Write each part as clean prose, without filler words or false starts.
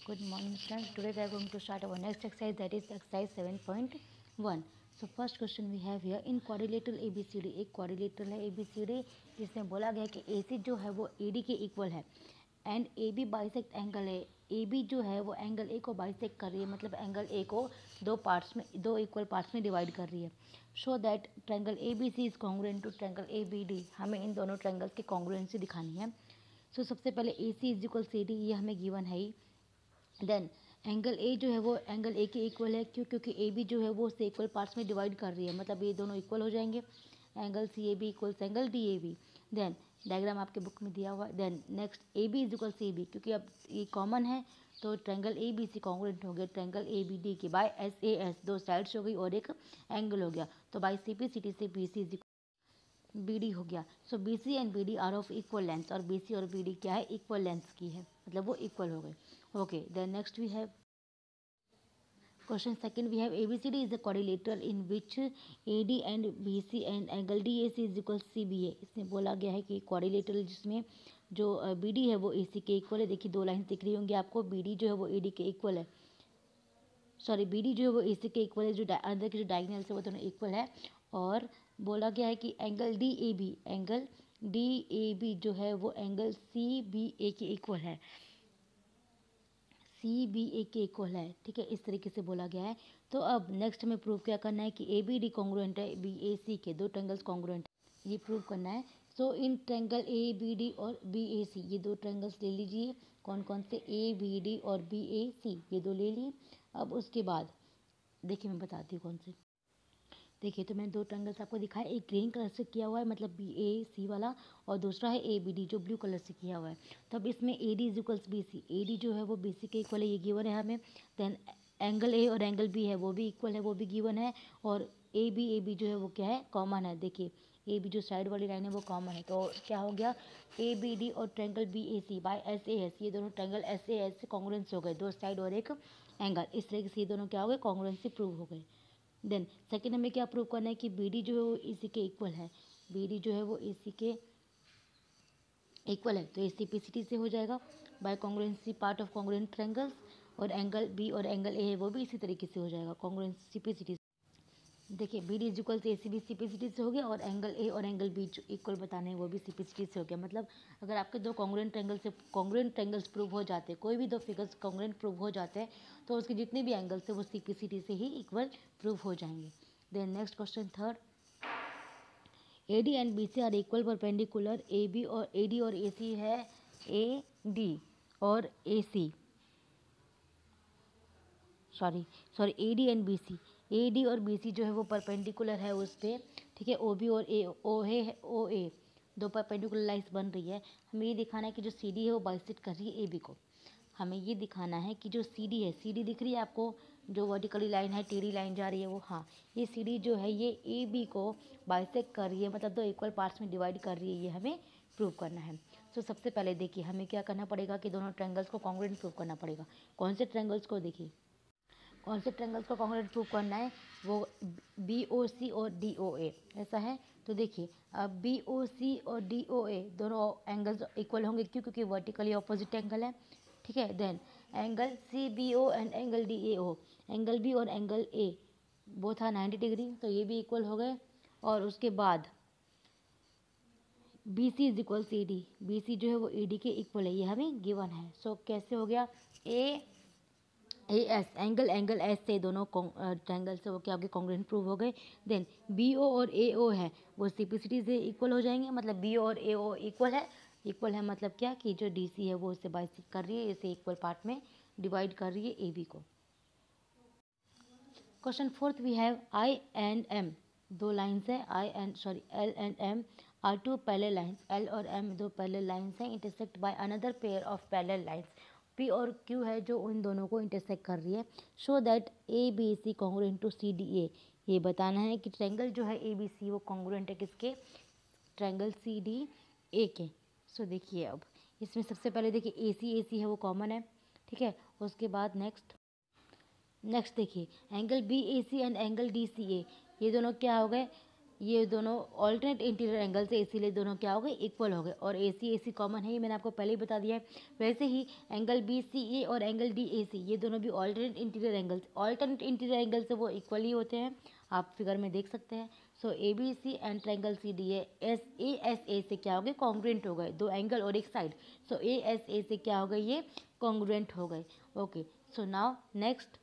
Good morning, students. Today we are going to start our next exercise, that is exercise 7.1. So first question we have here, in quadrilateral ABCD, एक quadrilateral है ABCD जिसमें बोला गया है कि AC जो है वो AD के इक्वल है एंड AB बाइसेक्ट एंगल है. AB जो है वो एंगल A को बाइसेक्ट कर रही है, मतलब एंगल A को दो इक्वल पार्ट्स में डिवाइड कर रही है. Show that triangle ABC is congruent to triangle ABD. हमें इन दोनों ट्रायंगल्स की कॉन्ग्रुएंसी दिखानी है. सो सबसे पहले AC इज इक्वल CD, ये हमें गिवन है ही. देन एंगल ए जो है वो एंगल ए के इक्वल है, क्योंकि ए बी जो है वो उससे इक्वल पार्ट्स में डिवाइड कर रही है, मतलब ये दोनों इक्वल हो जाएंगे. Angle C A B equals angle D A B. Then diagram आपके बुक में दिया हुआ है. Then next A B is equal C B, क्योंकि अब ये कॉमन है तो triangle A B C congruent हो गया ट्रायंगल ए बी डी के. बाय एस ए एस दो साइड्स हो गई और एक एंगल हो गया, तो by C P C T से B C is B D हो गया. So B C and B D are of equal length, और बी सी और बी डी क्या है, इक्वल लेंथ की है, मतलब वो इक्वल हो गए. Okay, then next we have question second. We have ABCD is a quadrilateral in which AD and BC and angle DAC is equal CBA. इसमें बोला गया है कि quadrilateral जिसमें जो BD है वो AC के इक्वल है. देखिए दो लाइन दिख रही होंगी आपको, BD जो है वो AD के इक्वल है, सॉरी BD जो है वो AC के इक्वल है, जो अंदर के जो डायगोनल है वो दोनों इक्वल है. और बोला गया है कि एंगल DAB जो है वो एंगल CBA के इक्वल है, CBA के इक्वल है. ठीक है, इस तरीके से बोला गया है. तो अब नेक्स्ट हमें प्रूव क्या करना है कि ABD कॉन्ग्रुएंट है BAC के, दो ट्रायंगल्स कॉन्ग्रुएंट है, ये प्रूव करना है. सो इन ट्रायंगल ABD और BAC ये दो ट्रायंगल्स ले लीजिए. कौन कौन से, ABD और BAC, ये दो ले लिए. अब उसके बाद देखिए मैं बताती हूँ कौन से. देखिए तो मैंने दो ट्रायंगल्स आपको दिखाया, एक ग्रीन कलर से किया हुआ है मतलब BAC वाला, और दूसरा है ABD जो ब्लू कलर से किया हुआ है. तो अब इसमें AD is equals BC, AD जो है वो BC के इक्वल है, ये गिवन है हमें. देन एंगल A और एंगल B है वो भी इक्वल है, वो भी गिवन है. और AB जो है वो क्या है, कॉमन है. देखिए AB जो साइड वाली लाइन है वो कॉमन है, तो क्या हो गया, ABD और ट्रायंगल BAC बाय SAS, ये दोनों ट्रायंगल SAS से कॉन्ग्रुएंस हो गए, दो साइड और एक एंगल. इस तरीके से ये दोनों क्या हो गए, कॉन्ग्रुएंसी प्रूव हो गए. देन सेकेंड हमें क्या प्रूव करना है कि BD जो है वो AC के इक्वल है, BD जो है वो AC के इक्वल है, तो ACPCT से हो जाएगा by congruency part of congruent triangles. और एंगल B और एंगल A है वो भी इसी तरीके से हो जाएगा कॉन्ग्रुएंसी CPCT. देखिए BD इज इक्वल से AC भी CPCT से हो गया, और एंगल A और एंगल B जो इक्वल बताने हैं वो भी CPCT से हो गया. मतलब अगर आपके दो कॉन्ग्रुएंट ट्रायंगल्स प्रूव हो जाते हैं, कोई भी दो फिगर्स कॉन्ग्रुएंट प्रूव हो जाते हैं, तो उसके जितने भी एंगल्स है वो CPCT से ही इक्वल प्रूव हो जाएंगे. Then next question third, AD and BC are equal perpendicular. AD और AC है AD और AC, sorry AD and BC, AD और BC जो है वो परपेंडिकुलर है उस पर. ठीक है, OB और OA दो परपेंडिकुलर लाइन्स बन रही है. हमें ये दिखाना है कि जो CD है वो बाइसेक्ट कर रही है AB को. हमें ये दिखाना है कि जो CD है, CD दिख रही है आपको, जो वर्टिकली लाइन है, टेढ़ी लाइन जा रही है वो, हाँ ये CD जो है ये AB को बाइसेक्ट कर रही है, मतलब दो इक्वल पार्ट्स में डिवाइड कर रही है, ये हमें प्रूव करना है. तो सबसे पहले देखिए हमें क्या करना पड़ेगा कि दोनों ट्रायंगल्स को कॉन्ग्रुएंट प्रूव करना पड़ेगा. कौन से ट्रायंगल्स को, देखिए कौन से ट्रायंगल्स को कॉन्ग्रुएंट प्रूव करना है, वो BOC और DOA, ऐसा है. तो देखिए अब BOC और DOA दोनों एंगल्स इक्वल होंगे, क्यों, क्योंकि वर्टिकली ऑपोजिट एंगल है. ठीक है, then angle CBO and angle DAO, angle B और एंगल A वो था 90 डिग्री, तो ये भी इक्वल हो गए. और उसके बाद BC is equal CD, BC जो है वो AD के इक्वल है, ये हमें गिवन है. सो कैसे हो गया, AS एंगल S से दोनों ट्रायंगल से वो क्या आपके कॉन्ग्रुएंट प्रूव हो गए. देन BO और AO है वो CPCT से इक्वल हो जाएंगे, मतलब BO और AO इक्वल है मतलब क्या कि जो DC है वो उससे बाइसेक्ट कर रही है, इसे इक्वल पार्ट में डिवाइड कर रही है AB को. Question fourth we have I and M, दो लाइन्स है L and M are two parallel lines. L और M दो पैरेलल लाइन्स हैं, intersect by another pair of parallel lines. P और Q है जो उन दोनों को इंटरसेक्ट कर रही है. Show that ABC congruent to CDA, ये बताना है कि ट्रायंगल जो है ABC वो कॉन्ग्रुएंट है किसके, ट्रायंगल CDA के. सो देखिए अब इसमें सबसे पहले देखिए AC है वो कॉमन है. ठीक है, उसके बाद नेक्स्ट देखिए angle BAC and angle DCA, ये दोनों क्या हो गए, ये दोनों ऑल्टरनेट इंटीरियर एंगल से, इसीलिए दोनों क्या हो गए, इक्वल हो गए। और ए सी कॉमन है, ये मैंने आपको पहले ही बता दिया है। वैसे ही एंगल बी सी ए और एंगल डी ए सी, ये दोनों भी ऑल्टरनेट इंटीरियर एंगल से वो इक्वल ही होते हैं, आप फिगर में देख सकते हैं। So A B C and triangle C D S A से क्या हो गए, कॉन्ग्रुएंट हो गए, दो एंगल और एक side. So A S A से क्या हो गए, ये कॉन्ग्रुएंट हो गए। Okay, so now next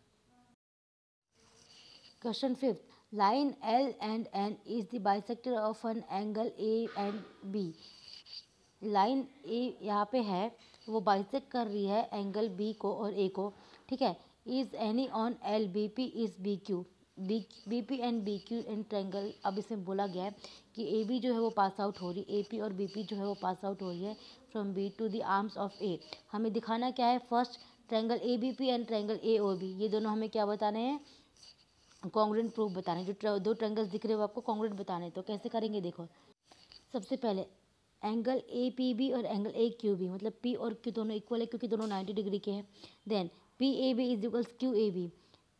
question fifth, line L and N is the bisector of an angle A and B। Line A यहाँ पे है, वो बाइसेक्ट कर रही है एंगल बी को और ए को, ठीक है। Is any on L B P is B Q, B P and B Q and triangle. अब इसमें बोला गया है कि ए बी जो है वो पास आउट हो रही है, ए पी और बी पी जो है वो पास आउट हो रही है from B to the arms of A. हमें दिखाना क्या है, first triangle A B P and triangle A O B, ये दोनों हमें क्या बताने हैं, कॉन्ग्रुएंट प्रूफ बताने। जो दो ट्रायंगल्स दिख रहे हो आपको कॉन्ग्रुएंट बताने, तो कैसे करेंगे देखो। सबसे पहले एंगल ए पी बी और एंगल ए क्यू बी, मतलब पी और क्यू दोनों इक्वल है क्योंकि दोनों 90 डिग्री के हैं। Then P A B is equals Q A B,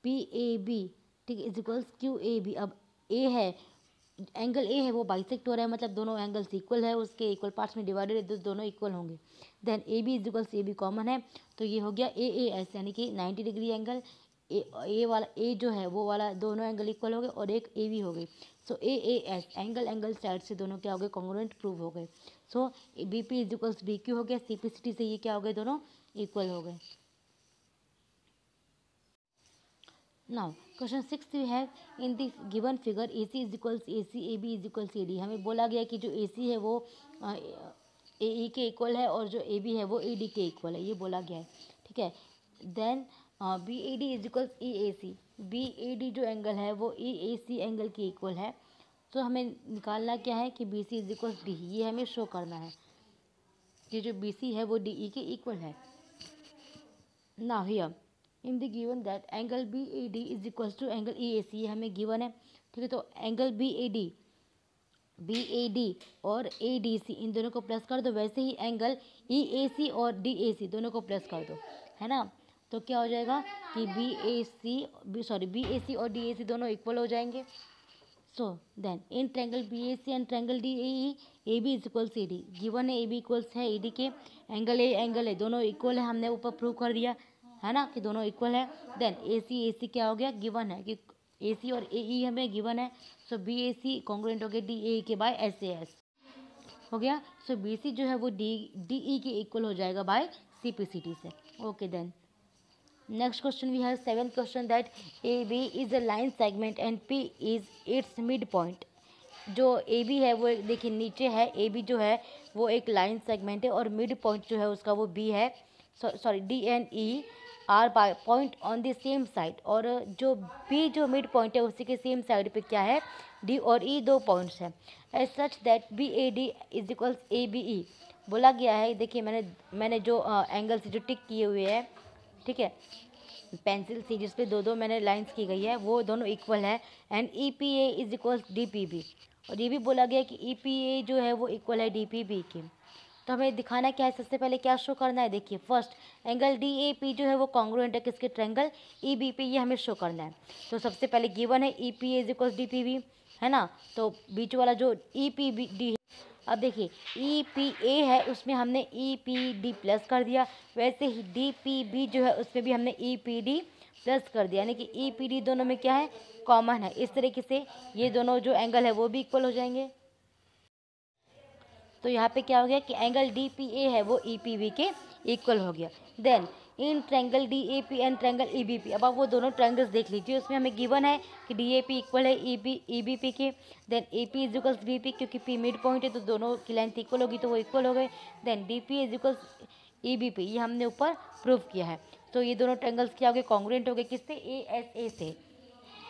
P A B ठीक is equals Q A B. अब ए है, एंगल ए है वो बाइसेक्ट हो रहा है, मतलब दोनों एंगल्स इक्वल है, उसके इक्वल पार्ट्स में डिवाइडेड है तो दोनों इक्वल होंगे। Then A B is equals A B common है, तो ये हो गया ए एस, यानी कि 90 डिग्री एंगल। ए वाला ए जो है वो वाला दोनों एंगल इक्वल हो गए और एक ए बी हो गई। So A S angle side से दोनों क्या हो गए, कॉन्ग्रुएंट प्रूव हो गए। So B P is equals B Q हो गया, सी पी सी टी से ये क्या हो गए, दोनों इक्वल हो गए। Now question six we have, in the given figure A C is equals A C, A B is equals A D. हमें बोला गया कि जो ए सी है वो ए ई के इक्वल है और जो ए बी है वो ए डी के इक्वल है, ये बोला गया है, ठीक है। Then B A D is equals E A C, B A D जो एंगल है वो ई ए सी एंगल के इक्वल है। तो हमें निकालना क्या है कि B C is equals D, ये हमें शो करना है कि जो बी सी है वो डी ई के इक्वल है। Now here in the given that angle B A D is equals to angle E A C, ये हमें गिवन है, ठीक है। तो एंगल बी ए डी और ए डी सी इन दोनों को प्लस कर दो, वैसे ही एंगल ई ए सी और डी ए सी दोनों को प्लस कर दो, है ना। तो क्या हो जाएगा कि बी ए सी और डी ए सी दोनों इक्वल हो जाएंगे। So then in triangle B A C and triangle D A B is equals A D, given है ए बी इक्वल्स है ए डी के, एंगल है दोनों इक्वल है, हमने ऊपर प्रूव कर दिया है ना कि दोनों इक्वल है। देन ए सी क्या हो गया, गिवन है कि ए सी और ए ई हमें गिवन है। सो बी ए सी कॉन्ग्रुएंट हो गया डी ए के बाय एस ए एस हो गया। सो बी सी जो है वो डी ई के इक्वल हो जाएगा by C P C T से। Okay then next question we have seventh question that A B is a line segment and P is its mid point. जो A B है वो देखिए नीचे है, ए बी जो है वो एक लाइन सेगमेंट है और मिड पॉइंट जो है उसका वो बी है। Sorry D and E R by point on the same side, और जो बी जो मिड पॉइंट है उसी के सेम साइड पे क्या है, डी और ई दो पॉइंट्स हैं। As such that B A D is equals A B E बोला गया है। देखिए मैंने जो एंगल से जो टिक किए हुए हैं, ठीक है, पेंसिल से जिस पे दो दो मैंने लाइंस की गई है वो दोनों इक्वल है। And E P A is equals D P B, और ये भी बोला गया कि ई पी ए जो है वो इक्वल है डी पी बी के। तो हमें दिखाना क्या है, सबसे पहले क्या शो करना है, देखिए first angle D A P जो है वो कॉन्ग्रुएंट है किसके, ट्रायंगल ई बी पी, ये हमें शो करना है। तो सबसे पहले गिवन है E P A is equals D P B, है ना। तो बीच वाला जो ई पी बी डी, अब देखिए ई पी ए है उसमें हमने ई पी डी प्लस कर दिया, वैसे ही डी पी बी जो है उसमें भी हमने ई पी डी प्लस कर दिया, यानी कि ई पी डी दोनों में क्या है, कॉमन है। इस तरीके से ये दोनों जो एंगल है वो भी इक्वल हो जाएंगे। तो यहाँ पे क्या हो गया कि एंगल डी पी ए है वो ई पी बी के इक्वल हो गया। Then in triangle D A P and triangle E B P, अब आप वो दोनों ट्रायंगल्स देख लीजिए, उसमें हमें गिवन है कि डी ए पी इक्वल है ई बी पी के। Then A P is equals B P, क्योंकि पी मिड पॉइंट है तो दोनों की लेंथ इक्वल होगी तो वो इक्वल हो गए। Then D P is equals E B P, ये हमने ऊपर प्रूव किया है। तो ये दोनों ट्रायंगल्स क्या हो गए, कॉन्ग्रुएंट हो गए किससे, ए एस ए से,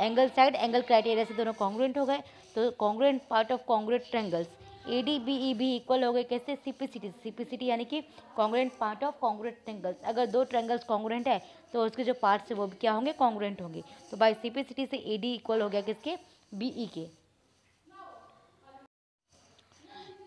एंगल साइड एंगल क्राइटेरिया से दोनों कॉन्ग्रुएंट हो गए। तो congruent part of congruent triangles A D B E B equal हो गए कैसे, सीपीसिटी यानी कि congruent part of congruent triangles. अगर दो ट्रायंगल्स कॉन्ग्रुएंट है तो उसके जो पार्ट्स है वो भी क्या होंगे, कॉन्ग्रुएंट होंगे। तो बाय सीपीसिटी से ए डी इक्वल हो गया किसके, बी ई के।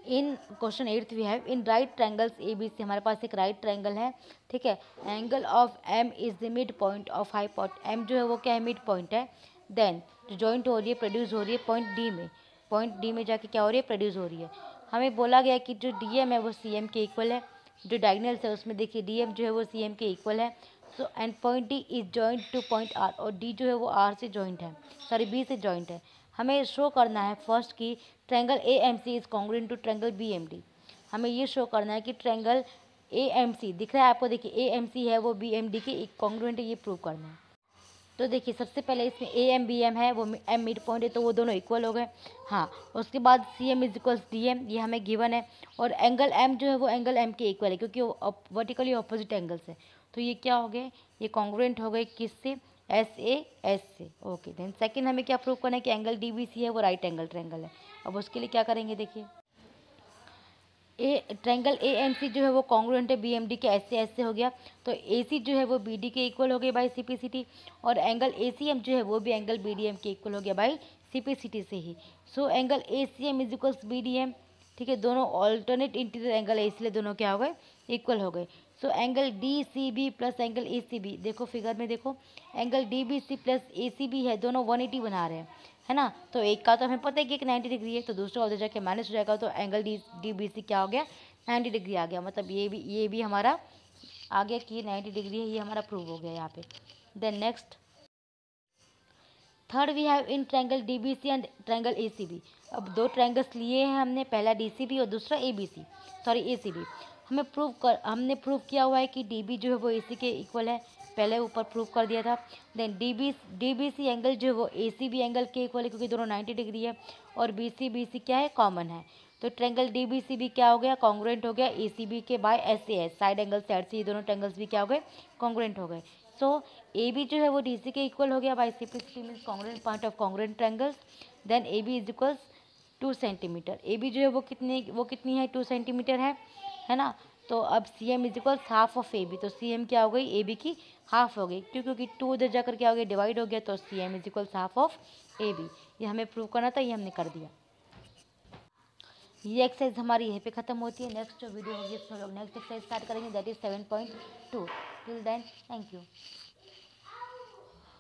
In question 8 we have in right triangles A B C, हमारे पास एक राइट ट्रायंगल है, ठीक है। Angle of M is the mid point of hypotenuse, M जो है वो क्या है, मिड पॉइंट है। देन जो जॉइंट हो रही है, प्रोड्यूस हो रही है पॉइंट डी में, पॉइंट डी में जाके क्या हो रही है, प्रोड्यूस हो रही है। हमें बोला गया कि जो डी एम है वो सी एम के इक्वल है, जो डायगनल्स है उसमें देखिए डी एम जो है वो सी एम के इक्वल है। So and point D is joint to point R, और डी जो है वो आर से जॉइंट है, सॉरी बी से जॉइंट है। हमें शो करना है फर्स्ट कि triangle A M C is congruent to triangle B M D. हमें ये शो करना है कि ट्रायंगल ए एम सी दिख रहा है आपको, देखिए ए एम सी है वो बी एम डी के कॉन्ग्रुएंट है, ये प्रूव करना है। तो देखिए सबसे पहले इसमें ए एम बी एम है, वो एम मिड पॉइंट है, तो वो दोनों इक्वल हो गए। हाँ, उसके बाद C M is equals D M, ये हमें गिवन है, और एंगल एम जो है वो एंगल एम के इक्वल है क्योंकि वो वर्टिकली ऑपोजिट एंगल्स है। तो ये क्या हो गए, ये कॉन्ग्रुएंट हो गए किससे, एस से। ओके, देन सेकंड हमें क्या प्रूव करना है कि एंगल डी बी सी है वो राइट एंगल ट्रायंगल है। अब उसके लिए क्या करेंगे, देखिए ट्रायंगल ए एम सी जो है वो कॉन्ग्रुएंट है बी एम डी के, ऐसे हो गया। तो ए सी जो है वो बी डी के इक्वल हो गया by C P C T, और एंगल ए सी एम जो है वो भी एंगल बी डी एम के इक्वल हो गया by C P C T से ही। So angle A C M is equals B D M, ठीक है, दोनों ऑल्टरनेट इंटीरियर एंगल है इसलिए दोनों क्या हो गए, इक्वल हो गए। So angle D C B plus angle A C B, देखो फिगर में देखो angle D B C plus A C B है, दोनों 180 बना रहे हैं, है ना। तो एक का तो हमें पता है कि एक 90 डिग्री है, तो दूसरा उधर जाके माइनस हो जाएगा, तो एंगल डी बी सी क्या हो गया, 90 डिग्री आ गया। मतलब ये भी हमारा आ गया कि ये 90 डिग्री है, ये हमारा प्रूव हो गया यहाँ पे। Then next third we have in triangle D B C and triangle A C B. अब दो ट्रायंगल्स लिए हैं हमने, पहला डी सी बी और दूसरा A B C, sorry A C B. हमने प्रूव किया हुआ है कि डी बी जो है वो ए सी के इक्वल है, पहले ऊपर प्रूव कर दिया था। Then D B C angle जो है वो ए सी बी एंगल के इक्वल है क्योंकि दोनों 90 डिग्री है, और बी सी क्या है, कॉमन है। तो ट्रायंगल डी बी सी भी क्या हो गया, कॉन्ग्रुएंट हो गया ए सी बी के by S A S, side angle side से ये दोनों ट्रायंगल्स भी क्या हो गए, कॉन्ग्रुएंट हो गए। सो ए बी जो है वो डी सी के इक्वल हो गया by simplicity means congruent point of congruent triangles. Then A B is equals 2 centimetre, A B जो है वो कितनी है, 2 सेंटीमीटर है ना। तो अब C M is equals half of A B, तो सी एम क्या हो गई, ए बी की हाफ हो गई, क्योंकि 2 उधर जाकर क्या हो गया, डिवाइड हो गया, तो C M is equals half of A B. ये हमें प्रूव करना था, ये हमने कर दिया। ये एक्सरसाइज हमारी यहीं पे खत्म होती है। नेक्स्ट जो वीडियो होगी उसमें लोग नेक्स्ट एक्सरसाइज स्टार्ट करेंगे, that is 7.2। Till then thank you.